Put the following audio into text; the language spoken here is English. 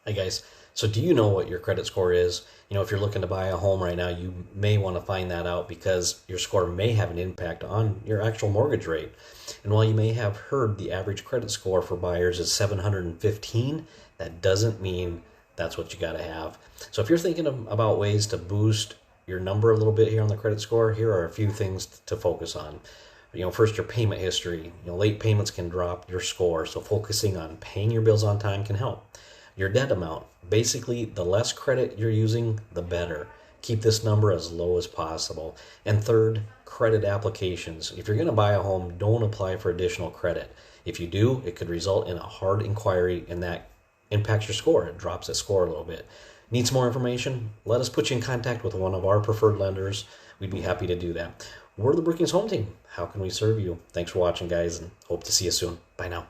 Hi guys. So do you know what your credit score is? If you're looking to buy a home right now, you may want to find that out because your score may have an impact on your actual mortgage rate. And while you may have heard the average credit score for buyers is 715, that doesn't mean that's what you got to have. So if you're thinking about ways to boost your number a little bit here on the credit score, here are a few things to focus on. First, your payment history. Late payments can drop your score, so focusing on paying your bills on time can help. Your debt amount. Basically, the less credit you're using, the better. Keep this number as low as possible. And third, credit applications. If you're going to buy a home, don't apply for additional credit. If you do, it could result in a hard inquiry, and that impacts your score. It drops that score a little bit. Need some more information? Let us put you in contact with one of our preferred lenders. We'd be happy to do that. We're the Brookings Home Team. How can we serve you? Thanks for watching, guys, and hope to see you soon. Bye now.